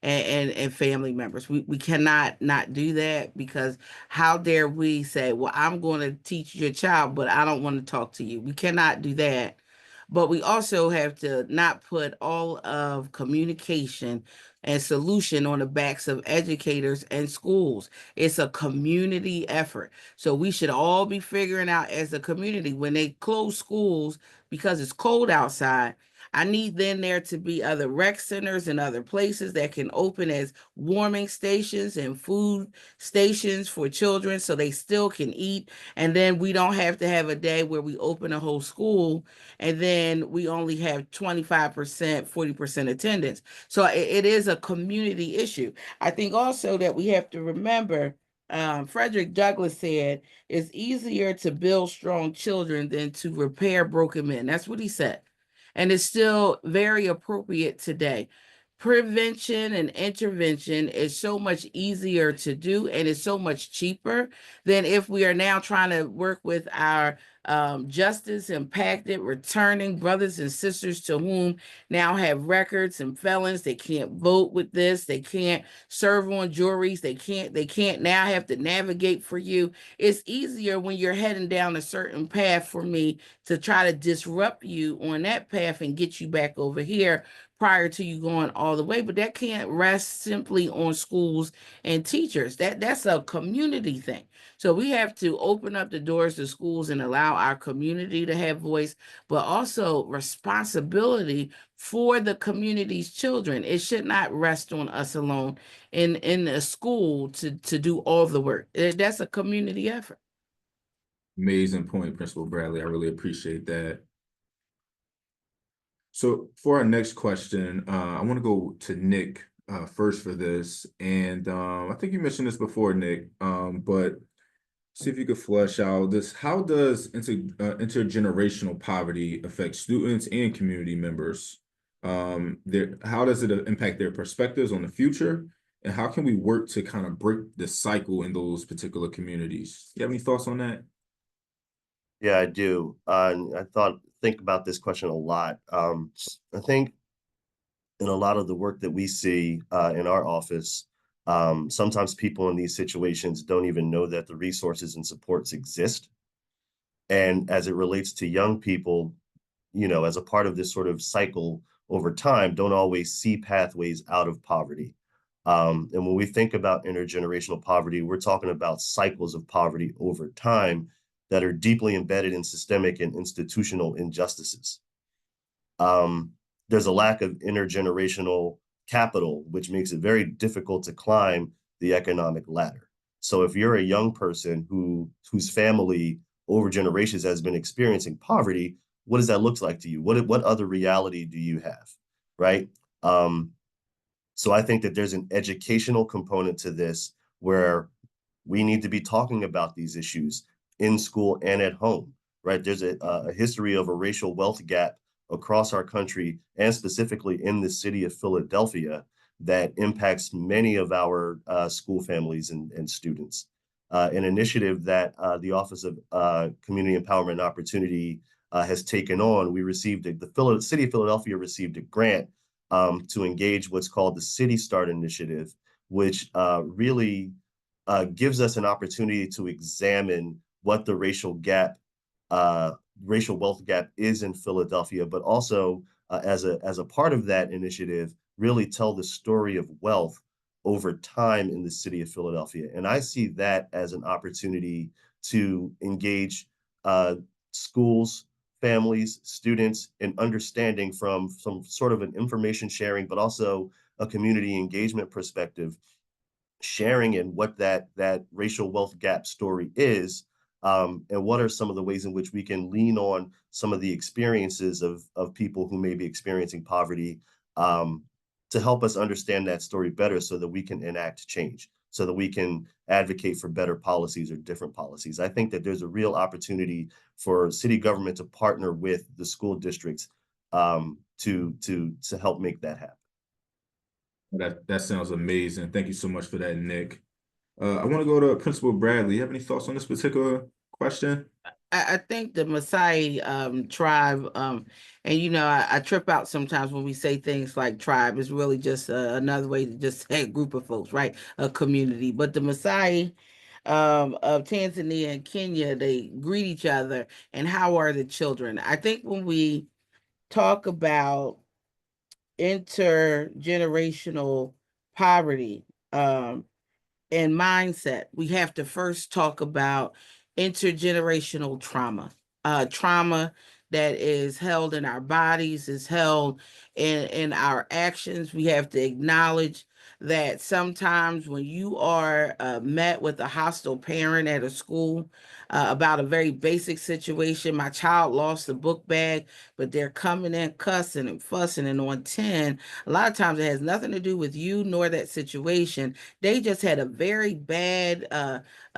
and family members. We cannot not do that because how dare we say, well, I'm going to teach your child, but I don't want to talk to you. We cannot do that. But we also have to not put all of communication and solution on the backs of educators and schools. It's a community effort. So we should all be figuring out as a community when they close schools because it's cold outside. I need then there to be other rec centers and other places that can open as warming stations and food stations for children so they still can eat. And then we don't have to have a day where we open a whole school and then we only have 25%, 40% attendance. So it is a community issue. I think also that we have to remember, Frederick Douglass said, it's easier to build strong children than to repair broken men. That's what he said. And it's still very appropriate today. Prevention and intervention is so much easier to do, and it's so much cheaper than if we are now trying to work with our justice impacted returning brothers and sisters to whom now have records and felons. They can't vote with this. They can't serve on juries. They can't now have to navigate for you. It's easier when you're heading down a certain path for me to try to disrupt you on that path and get you back over here prior to you going all the way. But that can't rest simply on schools and teachers. That's a community thing. So we have to open up the doors to schools and allow our community to have voice, but also responsibility for the community's children. It should not rest on us alone in a school to do all the work. That's a community effort. Amazing point, Principal Bradley. I really appreciate that. So for our next question, I want to go to Nick first for this. And I think you mentioned this before, Nick, but see if you could flesh out this. How does intergenerational poverty affect students and community members? How does it impact their perspectives on the future? And how can we work to kind of break the cycle in those particular communities? You have any thoughts on that? Yeah, I do. And think about this question a lot. I think in a lot of the work that we see in our office, sometimes people in these situations don't even know that the resources and supports exist. And as it relates to young people, as a part of this sort of cycle over time, don't always see pathways out of poverty. And when we think about intergenerational poverty, we're talking about cycles of poverty over time that are deeply embedded in systemic and institutional injustices. There's a lack of intergenerational capital, which makes it very difficult to climb the economic ladder. So if you're a young person whose family over generations has been experiencing poverty, what does that look like to you? What other reality do you have, right? So I think that there's an educational component to this where we need to be talking about these issues in school and at home, right? There's a history of a racial wealth gap across our country and specifically in the city of Philadelphia that impacts many of our school families and students. An initiative that the Office of Community Empowerment and Opportunity has taken on, the city of Philadelphia received a grant to engage what's called the City Start Initiative, which really gives us an opportunity to examine what the racial wealth gap is in Philadelphia, but also as a part of that initiative, really tell the story of wealth over time in the city of Philadelphia. And I see that as an opportunity to engage schools, families, students in understanding from some sort of an information sharing, but also a community engagement perspective, sharing in what that racial wealth gap story is, and what are some of the ways in which we can lean on some of the experiences of people who may be experiencing poverty to help us understand that story better so that we can enact change, so that we can advocate for better policies or different policies. I think that there's a real opportunity for city government to partner with the school districts to help make that happen. That sounds amazing. Thank you so much for that, Nick. I want to go to Principal Bradley. You have any thoughts on this particular question? I think the Maasai tribe, and I trip out sometimes when we say things like tribe. Is really just another way to just say a group of folks, right? A community. But the Maasai of Tanzania and Kenya, they greet each other. And how are the children? I think when we talk about intergenerational poverty and mindset, we have to first talk about intergenerational trauma that is held in our bodies, is held in our actions. We have to acknowledge that sometimes when you are met with a hostile parent at a school about a very basic situation, my child lost a book bag, but they're coming in cussing and fussing and on 10. A lot of times it has nothing to do with you nor that situation. They just had a very bad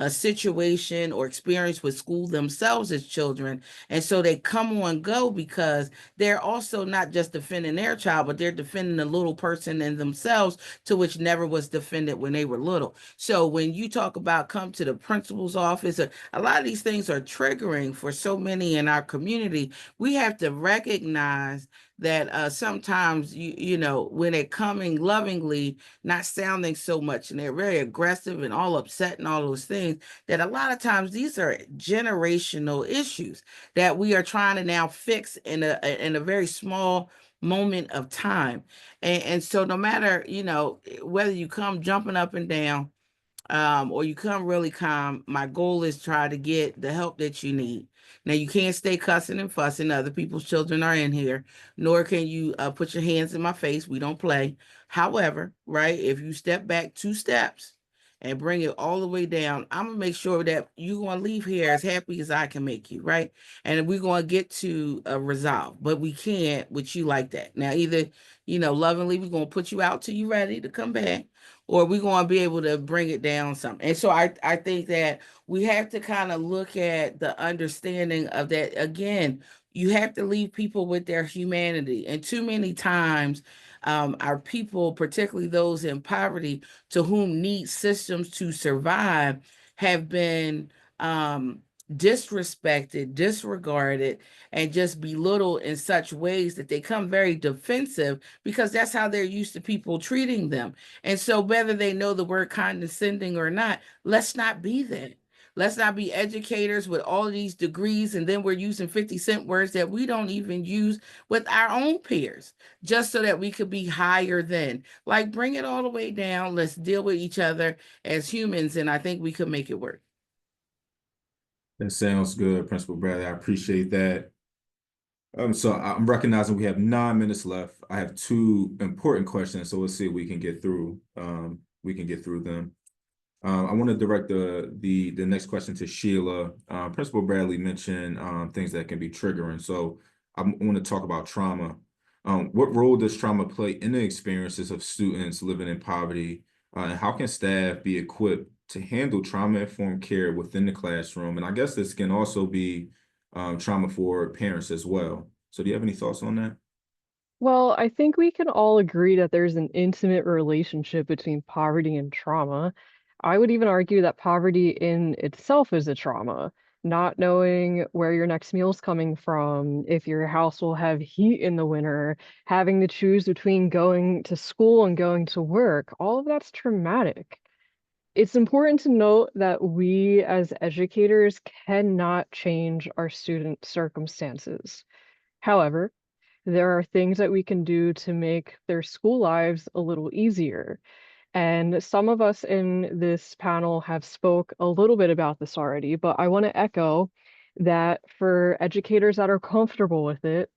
a situation or experience with school themselves as children. And so they come on go because they're also not just defending their child, but they're defending the little person in themselves to which never was defended when they were little. So when you talk about come to the principal's office, a lot of these things are triggering for so many in our community. We have to recognize that sometimes you know when they're coming lovingly, not sounding so much, and they're very aggressive and all upset and all those things, that a lot of times these are generational issues that we are trying to now fix in a very small moment of time. And so no matter, you know, whether you come jumping up and down or you come really calm, my goal is try to get the help that you need. Now, you can't stay cussing and fussing. Other people's children are in here, nor can you put your hands in my face. We don't play. However, right, if you step back 2 steps and bring it all the way down, I'm going to make sure that you're going to leave here as happy as I can make you, right? And we're going to get to a resolve, but we can't with you like that. Now, either, you know, lovingly, we're going to put you out till you're ready to come back, or we're going to be able to bring it down some. And so I think that we have to kind of look at the understanding of that. Again, you have to leave people with their humanity. And too many times, our people, particularly those in poverty, to whom need systems to survive, have been disrespected, disregarded, and just belittled in such ways that they become very defensive because that's how they're used to people treating them. And so whether they know the word condescending or not, let's not be that. Let's not be educators with all of these degrees, and then we're using 50-cent words that we don't even use with our own peers, just so that we could be higher than. Like, bring it all the way down. Let's deal with each other as humans, and I think we could make it work. That sounds good, Principal Bradley. I appreciate that. So I'm recognizing we have 9 minutes left. I have 2 important questions, so we'll see if we can get through. We can get through them. I want to direct the next question to Sheila. Principal Bradley mentioned things that can be triggering. So I want to talk about trauma. What role does trauma play in the experiences of students living in poverty? And how can staff be equipped to handle trauma-informed care within the classroom? And I guess this can also be trauma for parents as well. So do you have any thoughts on that? Well, I think we can all agree that there's an intimate relationship between poverty and trauma. I would even argue that poverty in itself is a trauma. Not knowing where your next meal's coming from, if your house will have heat in the winter, having to choose between going to school and going to work, all of that's traumatic. It's important to note that we as educators cannot change our student circumstances. However, there are things that we can do to make their school lives a little easier. And some of us in this panel have spoke a little bit about this already, but I want to echo that for educators that are comfortable with it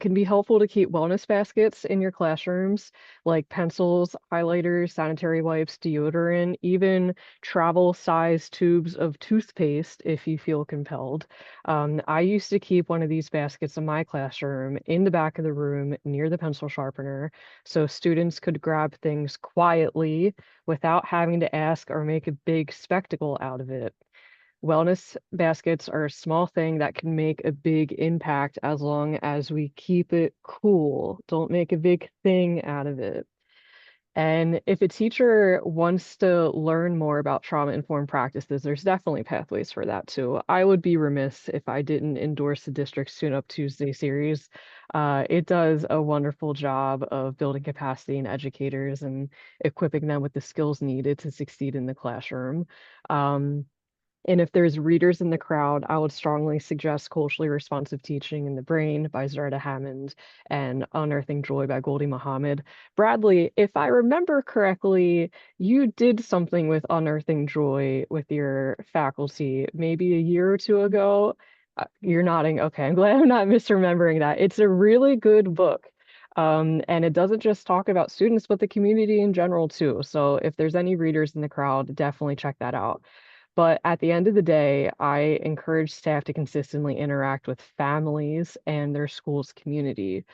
can be helpful to keep wellness baskets in your classrooms, like pencils, highlighters, sanitary wipes, deodorant, even travel-sized tubes of toothpaste if you feel compelled. I used to keep one of these baskets in my classroom in the back of the room near the pencil sharpener so students could grab things quietly without having to ask or make a big spectacle out of it. Wellness baskets are a small thing that can make a big impact as long as we keep it cool. Don't make a big thing out of it. And if a teacher wants to learn more about trauma-informed practices, there's definitely pathways for that too. I would be remiss if I didn't endorse the District's Tune Up Tuesday series. It does a wonderful job of building capacity in educators and equipping them with the skills needed to succeed in the classroom. And if there's readers in the crowd, I would strongly suggest Culturally Responsive Teaching in the Brain by Zarda Hammond and Unearthing Joy by Goldie Muhammad. Bradley, if I remember correctly, you did something with Unearthing Joy with your faculty maybe a year or 2 ago. You're nodding. Okay, I'm glad I'm not misremembering that. It's a really good book. And it doesn't just talk about students, but the community in general too. So if there's any readers in the crowd, definitely check that out. But at the end of the day, I encourage staff to consistently interact with families and their school's community.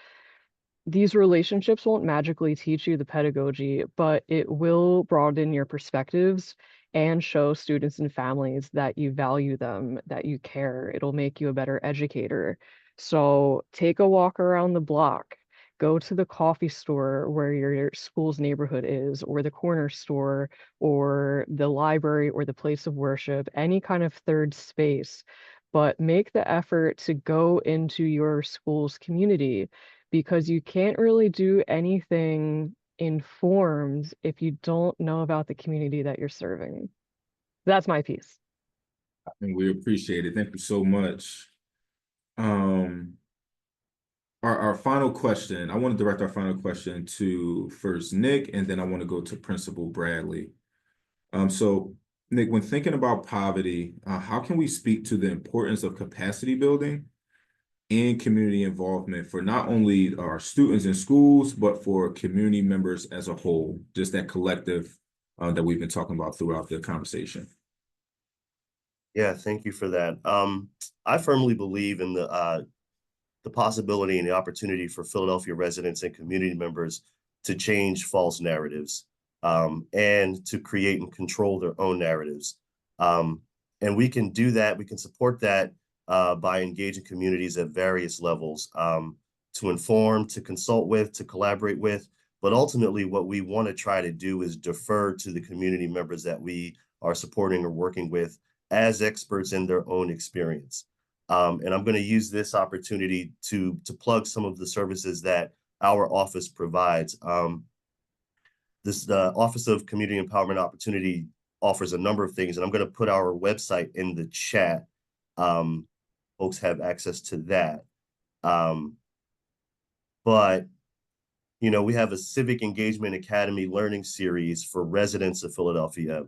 These relationships won't magically teach you the pedagogy, but it will broaden your perspectives and show students and families that you value them, that you care. It'll make you a better educator. So take a walk around the block, go to the coffee store where your school's neighborhood is, or the corner store, or the library, or the place of worship, any kind of third space. But make the effort to go into your school's community because you can't really do anything informed if you don't know about the community that you're serving. That's my piece. And we appreciate it. Thank you so much. Our final question, I want to direct our final question to first Nick, and then I want to go to Principal Bradley. So Nick, when thinking about poverty, how can we speak to the importance of capacity building and community involvement for not only our students in schools, but for community members as a whole, just that collective that we've been talking about throughout the conversation? Yeah, thank you for that. I firmly believe in the possibility and the opportunity for Philadelphia residents and community members to change false narratives and to create and control their own narratives. And we can do that. We can support that by engaging communities at various levels to inform, to consult with, to collaborate with. But ultimately, what we want to try to do is defer to the community members that we are supporting or working with as experts in their own experience. And I'm going to use this opportunity to plug some of the services that our office provides. The Office of Community Empowerment Opportunity offers a number of things, and I'm going to put our website in the chat. Folks have access to that. But, you know, we have a Civic Engagement Academy learning series for residents of Philadelphia,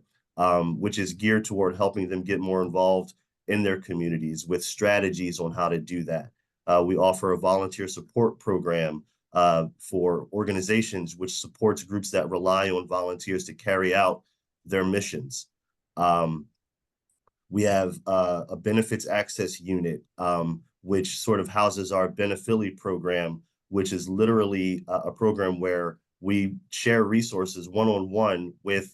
which is geared toward helping them get more involved in their communities with strategies on how to do that. We offer a volunteer support program for organizations which supports groups that rely on volunteers to carry out their missions. We have a benefits access unit, which sort of houses our Benephili program, which is literally a program where we share resources one-on-one with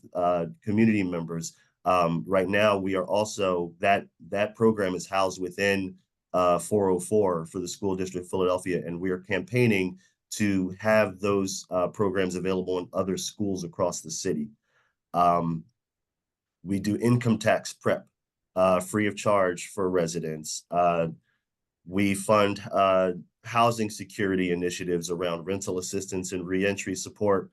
community members. Right now, we are also, that program is housed within 404 for the School District of Philadelphia, and we are campaigning to have those programs available in other schools across the city. We do income tax prep free of charge for residents. We fund housing security initiatives around rental assistance and reentry support.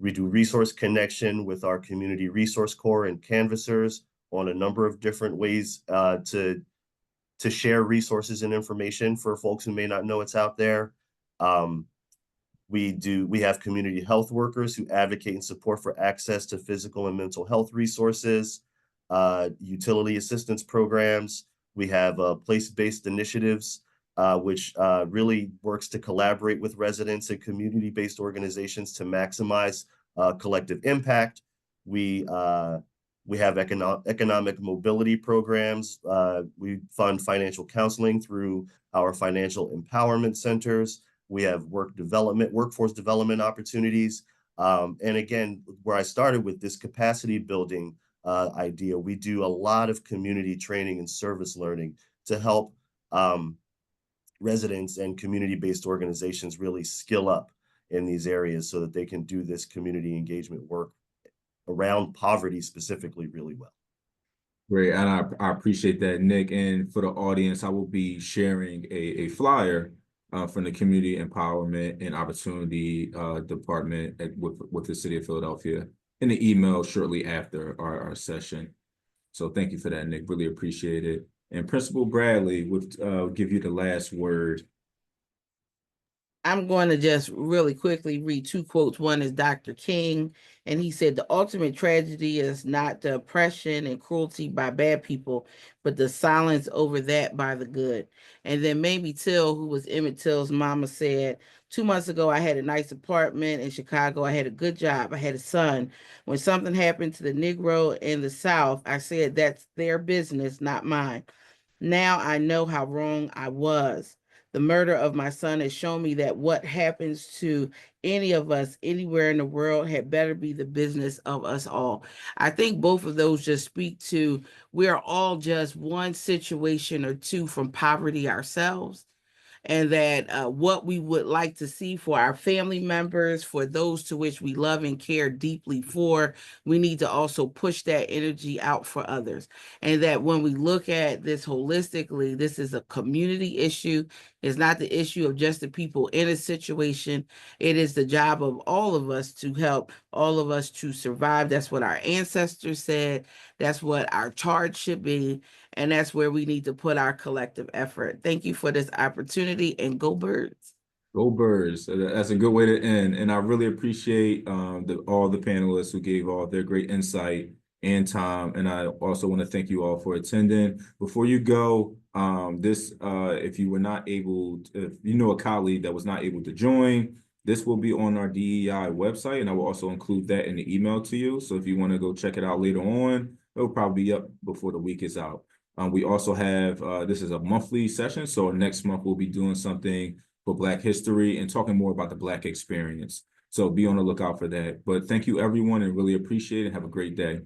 We do resource connection with our community resource corps and canvassers on a number of different ways to share resources and information for folks who may not know it's out there. We have community health workers who advocate and support for access to physical and mental health resources, utility assistance programs. We have place-based initiatives, which really works to collaborate with residents and community-based organizations to maximize collective impact. We have economic mobility programs. We fund financial counseling through our financial empowerment centers. We have workforce development opportunities. And again, where I started with this capacity building idea, we do a lot of community training and service learning to help residents and community-based organizations really skill up in these areas so that they can do this community engagement work around poverty specifically really well. Great, and I appreciate that, Nick. And for the audience, I will be sharing a flyer from the Community Empowerment and Opportunity Department with the City of Philadelphia in the email shortly after our session. So thank you for that, Nick. Really appreciate it. And Principal Bradley would give you the last word. I'm going to just really quickly read two quotes. One is Dr. King, and he said, the ultimate tragedy is not the oppression and cruelty by bad people, but the silence over that by the good. And then Mamie Till, who was Emmett Till's mama, said, 2 months ago, I had a nice apartment in Chicago. I had a good job. I had a son. When something happened to the Negro in the South, I said, that's their business, not mine. Now I know how wrong I was. The murder of my son has shown me that what happens to any of us anywhere in the world had better be the business of us all. I think both of those just speak to we're all just one situation or two from poverty ourselves, and that what we would like to see for our family members, for those to which we love and care deeply for, we need to also push that energy out for others. And that when we look at this holistically, this is a community issue. It's not the issue of just the people in a situation. It is the job of all of us to help all of us to survive. That's what our ancestors said. That's what our charge should be. And that's where we need to put our collective effort. Thank you for this opportunity, and go Birds. Go Birds. That's a good way to end. And I really appreciate all the panelists who gave all their great insight and time. And I also want to thank you all for attending. Before you go, if you were not able, if you know a colleague that was not able to join, this will be on our DEI website, and I will also include that in the email to you. So if you want to go check it out later on, it'll probably be up before the week is out. We also have, this is a monthly session, so next month we'll be doing something for Black history and talking more about the Black experience. So be on the lookout for that. But thank you, everyone, and really appreciate it. Have a great day.